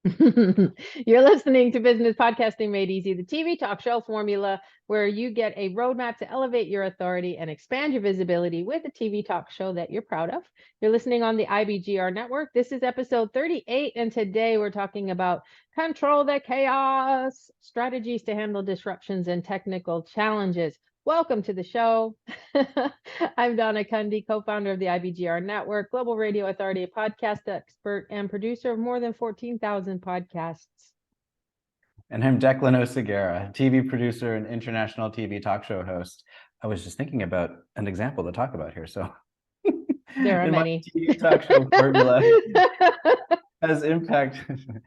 You're listening to Business Podcasting Made Easy, the TV talk show formula where you get a roadmap to elevate your authority and expand your visibility with a TV talk show that you're proud of. You're listening on the IBGR network. This is episode 38, and today we're talking about control the chaos, strategies to handle disruptions and technical challenges. Welcome to the show. I'm Donna Cundy, co-founder of the IBGR Network, global radio authority, podcast expert, and producer of more than 14,000 podcasts. And I'm Declan Oceguera, TV producer and international TV talk show host. I was just thinking about an example to talk about here. So there are many. My TV talk show formula has impacted.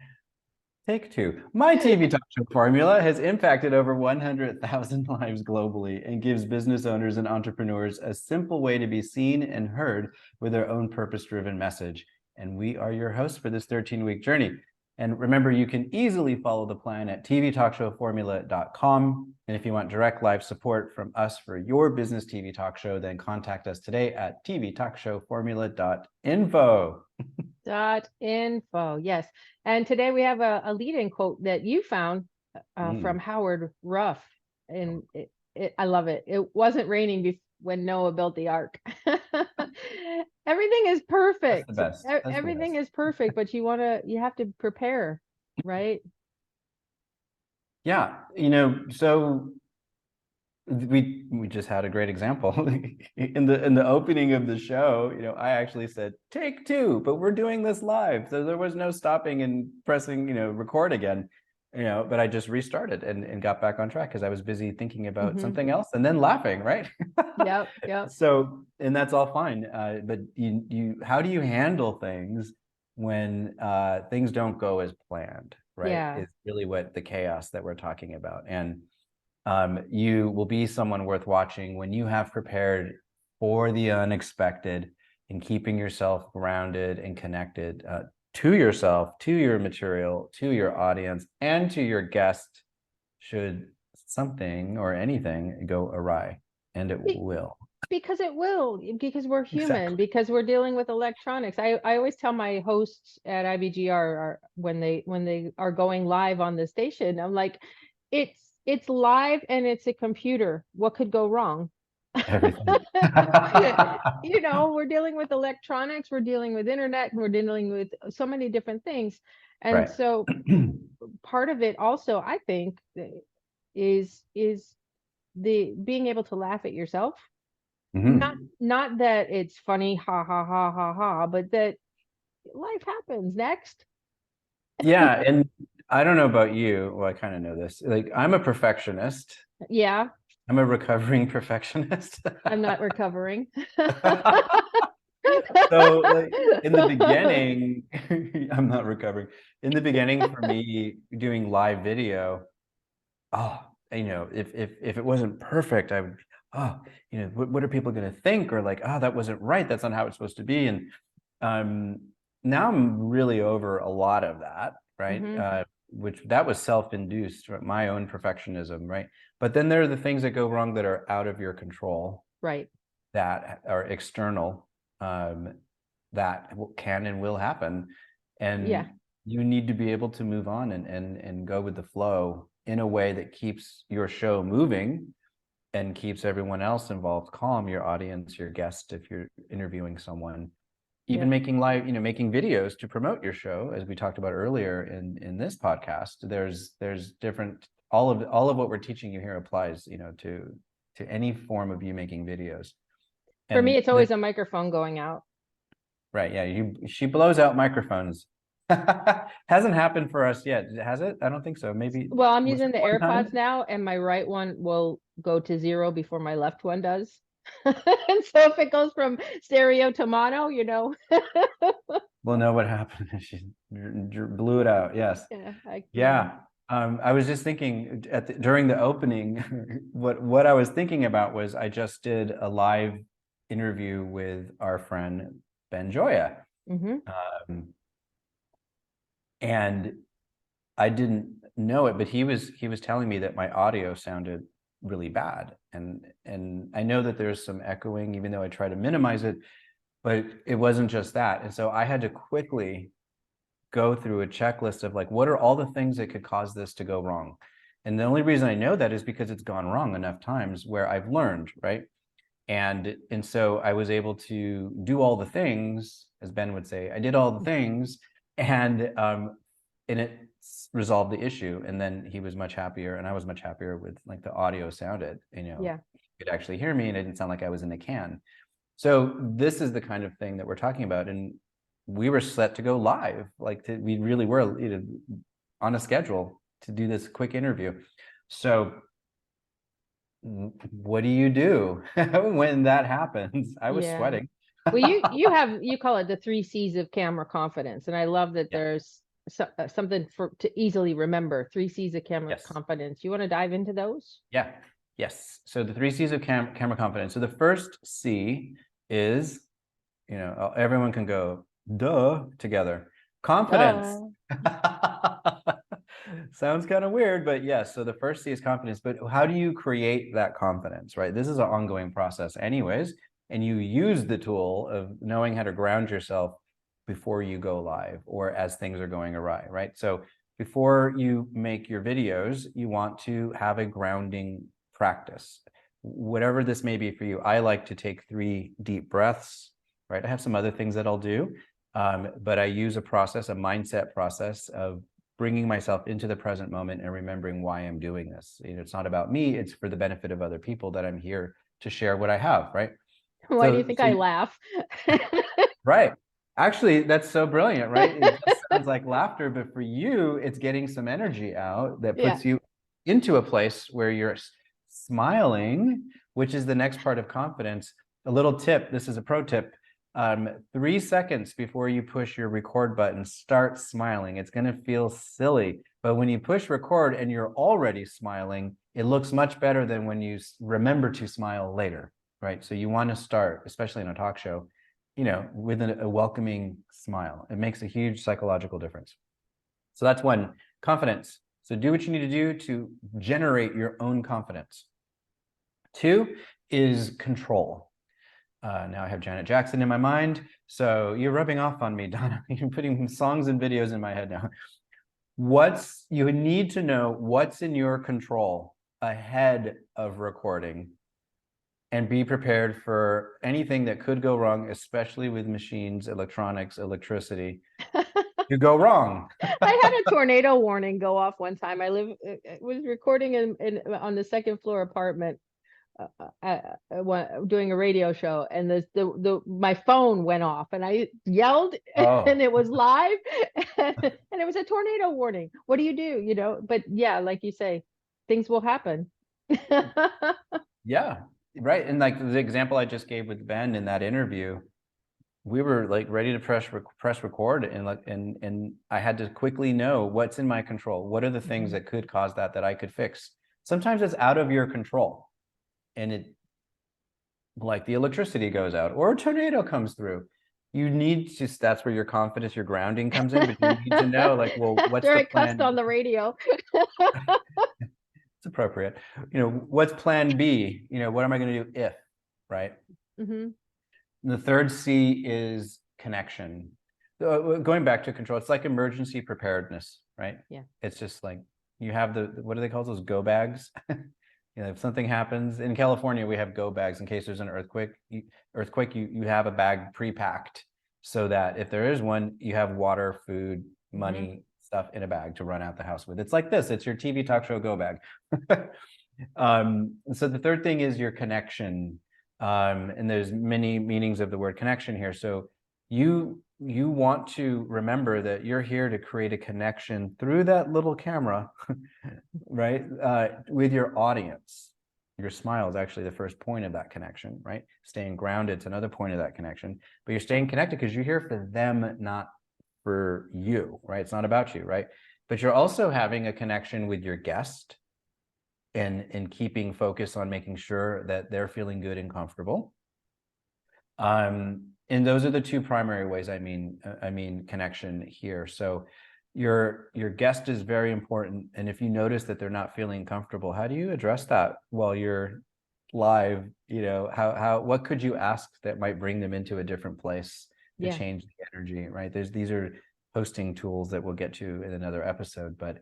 Take two. My TV talk show formula has impacted over 100,000 lives globally and gives business owners and entrepreneurs a simple way to be seen and heard with their own purpose-driven message. And we are your hosts for this 13-week journey. And remember, you can easily follow the plan at tvtalkshowformula.com. And if you want direct live support from us for your business TV talk show, then contact us today at tvtalkshowformula.info. .info, yes. And today we have a lead-in quote that you found from Howard Ruff. And I love it. It wasn't raining when Noah built the ark. Everything is perfect. That's the best. Everything is perfect, but you have to prepare, right? Yeah, so we just had a great example in the opening of the show. I actually said take two, but we're doing this live, so there was no stopping and pressing record again. But I just restarted and got back on track because I was busy thinking about something else and then laughing, right? Yep. So, and that's all fine. But how do you handle things when things don't go as planned, right? Yeah. Is really what the chaos that we're talking about. And you will be someone worth watching when you have prepared for the unexpected and keeping yourself grounded and connected to yourself, to your material, to your audience, and to your guest should something or anything go awry. And it will. Because it will, because we're human, Exactly. because we're dealing with electronics. I always tell my hosts at IBGR when they are going live on the station, I'm like, it's live and it's a computer. What could go wrong? Everything. We're dealing with electronics, we're dealing with internet, and we're dealing with so many different things. And right. So part of it also, I think, is the being able to laugh at yourself. Not that it's funny, ha ha ha ha ha, but that life happens. Next. Yeah, and I don't know about you. Well, I kind of know this. Like, I'm a perfectionist. Yeah. I'm a recovering perfectionist. I'm not recovering. So, like, in the beginning, I'm not recovering. In the beginning, for me, doing live video, if it wasn't perfect, I would, what are people going to think? Or like, that wasn't right. That's not how it's supposed to be. And now I'm really over a lot of that, right? Which that was self-induced, my own perfectionism, right? But then there are the things that go wrong that are out of your control, right? That are external, that can and will happen, and you need to be able to move on and go with the flow in a way that keeps your show moving and keeps everyone else involved calm, your audience, your guest, if you're interviewing someone. Even making live, making videos to promote your show, as we talked about earlier in this podcast. There's different, all of what we're teaching you here applies, to any form of you making videos. And for me, it's always a microphone going out. Right. Yeah. She blows out microphones. Hasn't happened for us yet, has it? I don't think so. Maybe. Well, I'm using the AirPods now, and my right one will go to 0 before my left one does. And so if it goes from stereo to mono, We'll know what happened. She blew it out. Yes. Yeah. I was just thinking during the opening, what I was thinking about was I just did a live interview with our friend Ben Joya. And I didn't know it, but he was telling me that my audio sounded really bad. And I know that there's some echoing, even though I try to minimize it, but it wasn't just that. And so I had to quickly go through a checklist of like, what are all the things that could cause this to go wrong? And the only reason I know that is because it's gone wrong enough times where I've learned, right? And so I was able to do all the things, as Ben would say, I did all the things, and it resolved the issue. And then he was much happier, and I was much happier with like the audio sounded, you know, Yeah. you could actually hear me, and it didn't sound like I was in a can. So this is the kind of thing that we're talking about, and we were set to go live. Like we really were, you know, on a schedule to do this quick interview. So what do you do when that happens? I was sweating. Well, you call it the 3 C's of camera confidence, and I love that there's something to easily remember. 3 C's of camera confidence. You want to dive into those? Yeah. Yes. So the 3 C's of camera confidence. So the first C is, you know, everyone can go duh together. Confidence. Sounds kind of weird, but yes. So the first C is confidence. But how do you create that confidence, right? This is an ongoing process anyways. And you use the tool of knowing how to ground yourself before you go live or as things are going awry, right? So before you make your videos, you want to have a grounding practice. Whatever this may be for you, I like to take 3 deep breaths, right? I have some other things that I'll do, but I use a process, a mindset process of bringing myself into the present moment and remembering why I'm doing this. You know, it's not about me, it's for the benefit of other people that I'm here to share what I have, right? Why do you think I laugh? Right. Actually, that's so brilliant, right? It just sounds like laughter, but for you, it's getting some energy out that puts you into a place where you're smiling, which is the next part of confidence. A little tip, this is a pro tip. 3 seconds before you push your record button, start smiling. It's going to feel silly, but when you push record and you're already smiling, it looks much better than when you remember to smile later, right? So you want to start, especially in a talk show, you know, with a welcoming smile. It makes a huge psychological difference. So that's one, confidence. So do what you need to do to generate your own confidence. 2 is control. Now I have Janet Jackson in my mind. So you're rubbing off on me, Donna. You're putting songs and videos in my head now. You need to know what's in your control ahead of recording and be prepared for anything that could go wrong, especially with machines, electronics, electricity, to go wrong. I had a tornado warning go off one time. I was recording on the second floor apartment, doing a radio show, and my phone went off, and I yelled, and it was live, and it was a tornado warning. What do? You know, but yeah, like you say, things will happen. Yeah, right. And like the example I just gave with Ben in that interview, we were like ready to press record, and I had to quickly know what's in my control. What are the things that could cause that I could fix? Sometimes it's out of your control. And it, like the electricity goes out or a tornado comes through, you need to, that's where your confidence, your grounding comes in, but you need to know, like, well, what's the plan? Cussed on the radio. It's appropriate. You know, what's plan B? You know, what am I going to do if, right? The third C is connection. Going back to control, it's like emergency preparedness, right? Yeah. It's just like you have what do they call those, go bags? You know, if something happens in California, we have go bags in case there's an earthquake. You have a bag pre-packed so that if there is one, you have water, food, money, stuff in a bag to run out the house with. It's like this. It's your TV talk show go bag. So the third thing is your connection. And there's many meanings of the word connection here. So you want to remember that you're here to create a connection through that little camera, right? With your audience. Your smile is actually the first point of that connection, right? Staying grounded is another point of that connection, but you're staying connected because you're here for them, not for you, right? It's not about you, right? But you're also having a connection with your guest and keeping focus on making sure that they're feeling good and comfortable. And those are the 2 primary ways I mean connection here. So your guest is very important, and if you notice that they're not feeling comfortable, how do you address that while you're live? You know, what could you ask that might bring them into a different place to change the energy, right? These are posting tools that we'll get to in another episode. But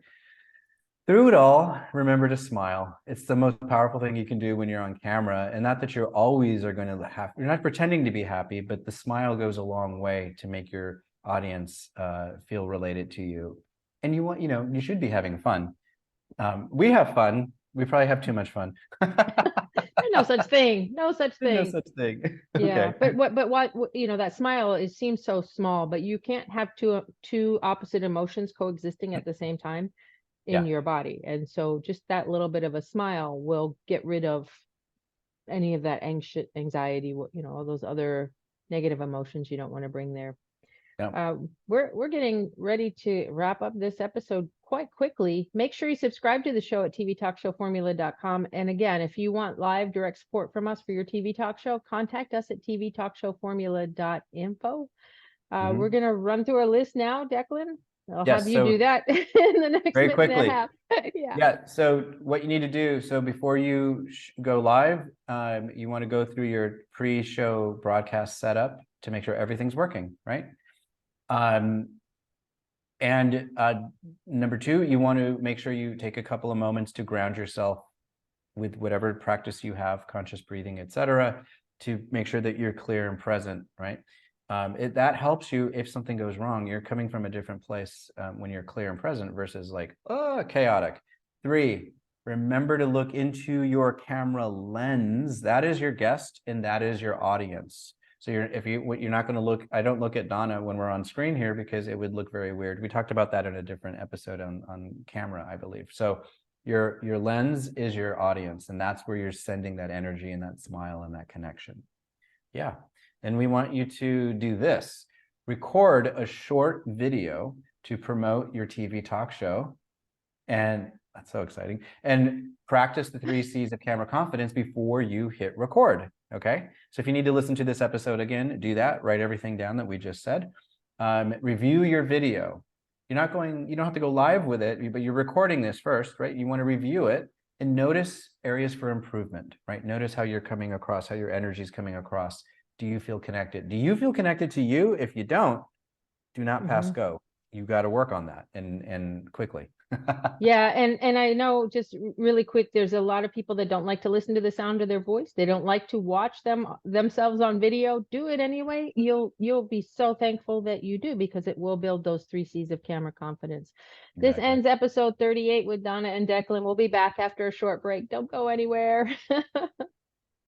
through it all, remember to smile. It's the most powerful thing you can do when you're on camera. And not that you're always are going to have, you're not pretending to be happy, but the smile goes a long way to make your audience feel related to you. And you want, you should be having fun. We have fun. We probably have too much fun. There's no such thing. No such thing. No such thing. Yeah, Okay. but what that smile, it seems so small, but you can't have two opposite emotions coexisting at the same time in your body. And so just that little bit of a smile will get rid of any of that anxiety, all those other negative emotions you don't want to bring there. Yeah. We're getting ready to wrap up this episode quite quickly. Make sure you subscribe to the show at tvtalkshowformula.com. And again, if you want live direct support from us for your TV talk show, contact us at tvtalkshowformula.info. We're going to run through our list now, Declan. I'll have you do that in the next very minute quickly. and a half. Yeah. So what you need to do, so before you go live, you want to go through your pre-show broadcast setup to make sure everything's working, right? And number two, you want to make sure you take a couple of moments to ground yourself with whatever practice you have, conscious breathing, etc., to make sure that you're clear and present, right? That helps you if something goes wrong. You're coming from a different place when you're clear and present versus like, chaotic. 3, remember to look into your camera lens. That is your guest and that is your audience. So you're not going to look, I don't look at Donna when we're on screen here because it would look very weird. We talked about that in a different episode on camera, I believe. So your lens is your audience, and that's where you're sending that energy and that smile and that connection. Yeah. And we want you to do this. Record a short video to promote your TV talk show. And that's so exciting. And practice the 3 C's of camera confidence before you hit record. Okay. So if you need to listen to this episode again, do that. Write everything down that we just said. Review your video. You don't have to go live with it, but you're recording this first, right? You want to review it and notice areas for improvement, right? Notice how you're coming across, how your energy is coming across. Do you feel connected? Do you feel connected to you? If you don't, do not pass go. You got to work on that and quickly. Yeah, and I know, just really quick, there's a lot of people that don't like to listen to the sound of their voice. They don't like to watch themselves on video. Do it anyway. You'll be so thankful that you do, because it will build those 3 C's of camera confidence. This ends episode 38 with Donna and Declan. We'll be back after a short break. Don't go anywhere.